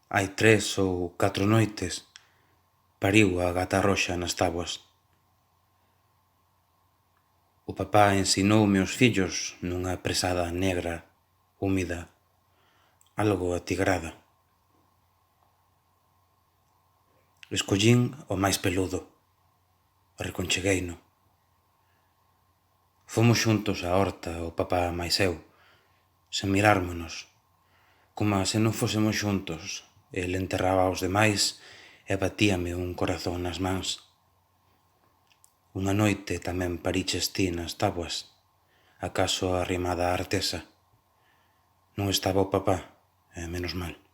Hai 3 ou 4 noites pariu a gata roxa nas táboas. O papá ensinoume os fillos nunha presada negra, húmida, algo atigrada. Escollín o máis peludo, reconchegueino. Fomos xuntos á horta, o papá máis eu, sen mirármonos, coma se non fósemos xuntos. El enterraba aos demais e batíame un corazón nas mans. Unha noite tamén pariches ti nas táboas, acaso arrimada á artesa. Non estaba o papá, e menos mal.